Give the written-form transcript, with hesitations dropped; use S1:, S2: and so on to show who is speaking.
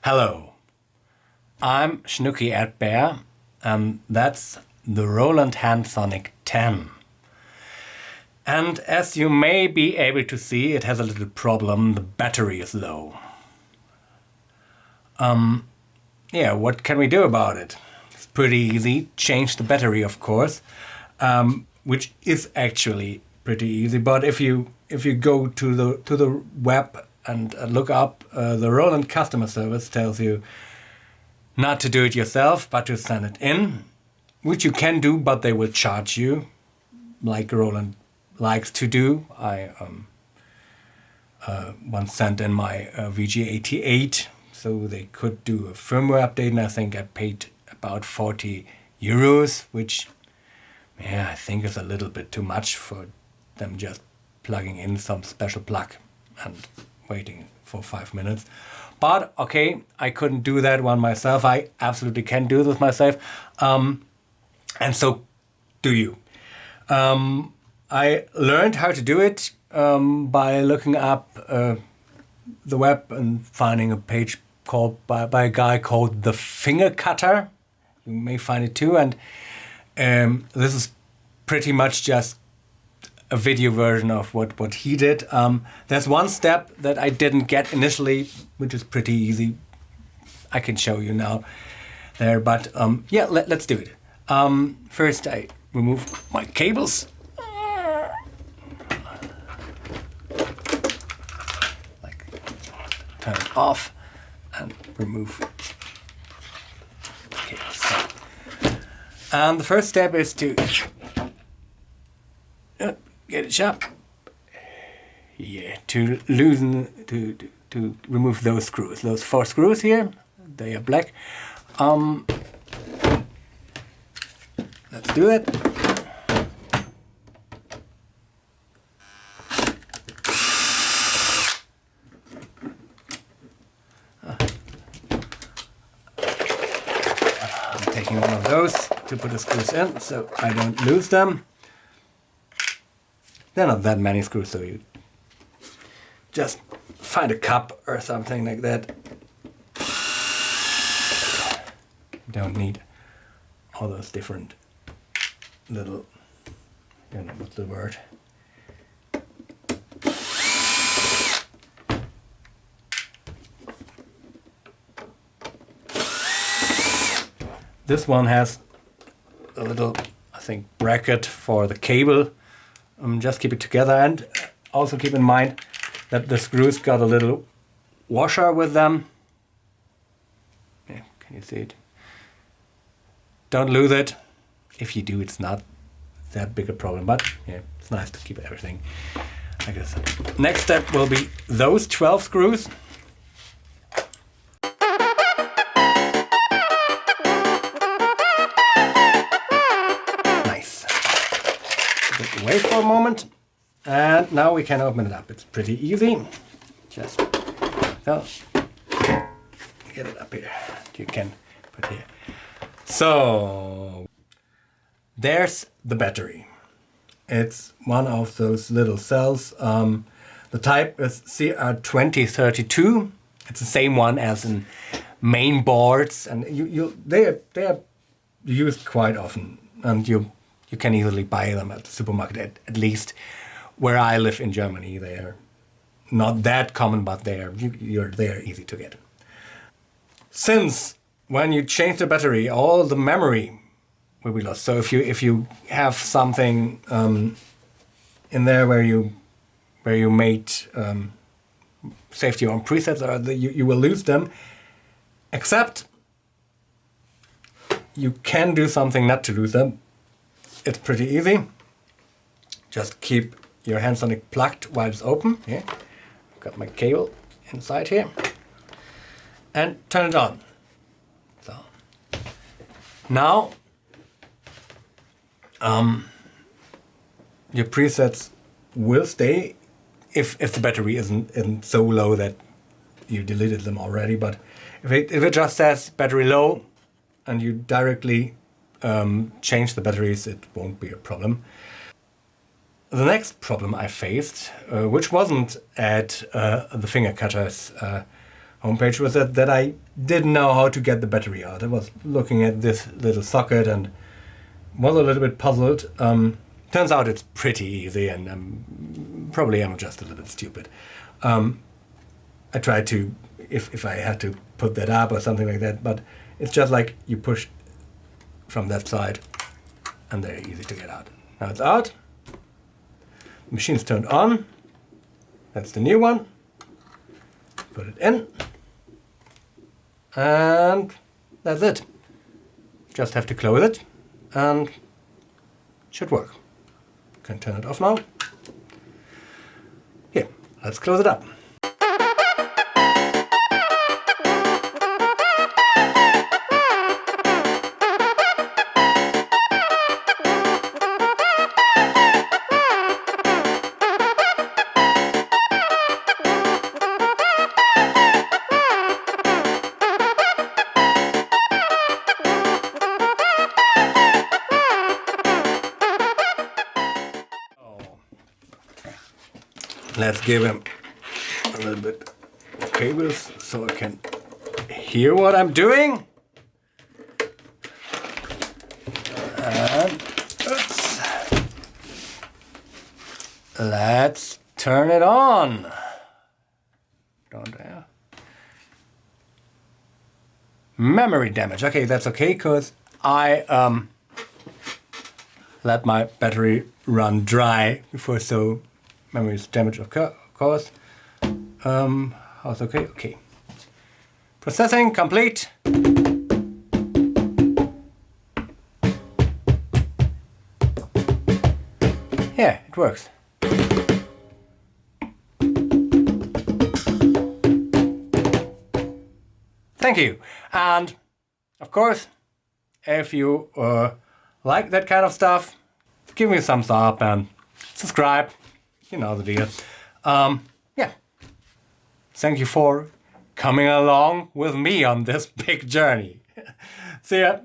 S1: Hello, I'm Chnucki Erdbeer, and that's the Roland Handsonic 10. And as you may be able to see, it has a little problem. The battery is low. Yeah, what can we do about it? It's pretty easy. Change the battery, of course, which is actually pretty easy. But if you go to the web and look up, the Roland customer service tells you not to do it yourself, but to send it in, which you can do, but they will charge you, like Roland likes to do. I once sent in my VG88, so they could do a firmware update, and I think I paid about 40 euros, which, yeah, I think is a little bit too much for them just plugging in some special plug and waiting for 5 minutes. But okay, I couldn't do that one myself. I absolutely can do this myself, and so do you. I learned how to do it by looking up the web and finding a page called by a guy called The Finger Cutter. You may find it too, and this is pretty much just a video version of what he did. There's one step that I didn't get initially, which is pretty easy. I can show you now there, but yeah, let's do it. First, I remove my cables. Like, turn it off and remove the cables. And the first step is to get it sharp. Yeah, to loosen, to remove those screws. Those 4 screws here, they are black. Let's do it. I'm taking one of those to put the screws in so I don't lose them. There are not that many screws, so you just find a cup or something like that. You don't need all those different little, I don't know what's the word. This one has a little, I think, bracket for the cable. Just keep it together, and also keep in mind that the screws got a little washer with them. Yeah, can you see it? Don't lose it. If you do, it's not that big a problem, but yeah, it's nice to keep everything like this. Next step will be those 12 screws. Wait for a moment, and now we can open it up. It's pretty easy. Just so get it up here. You can put here. So there's the battery. It's one of those little cells. The type is CR2032. It's the same one as in main boards, and they are used quite often, and you can easily buy them at the supermarket, at least where I live in Germany. They are not that common, but they are easy to get. Since when you change the battery, all the memory will be lost. So if you have something in there where you made safety on presets, or you will lose them. Except you can do something not to lose them. It's pretty easy. Just keep your Handsonic plugged while it's open. Here, I've got my cable inside here, and turn it on. So now, your presets will stay if the battery isn't so low that you deleted them already. But if it just says battery low, and you directly change the batteries, it won't be a problem. the next problem I faced, which wasn't at the finger cutter's homepage, was that I didn't know how to get the battery out. I was looking at this little socket and was a little bit puzzled. Turns out it's pretty easy, and probably I'm just a little bit stupid. I tried to, if I had to put that up or something like that, but it's just like you push from that side and they're easy to get out. Now it's out. The machine's turned on. That's the new one. Put it in. And that's it. Just have to close it and it should work. Can turn it off now. Here, let's close it up. Let's give him a little bit of cables so I can hear what I'm doing. And oops. Let's turn it on. Don't dare. Memory damage. Okay, that's okay, because I let my battery run dry before, so memory is damage, of course. How's okay? Okay. Processing complete. Yeah, it works. Thank you. And of course, if you like that kind of stuff, give me a thumbs up and subscribe. You know the deal. Yeah. Thank you for coming along with me on this big journey. See ya.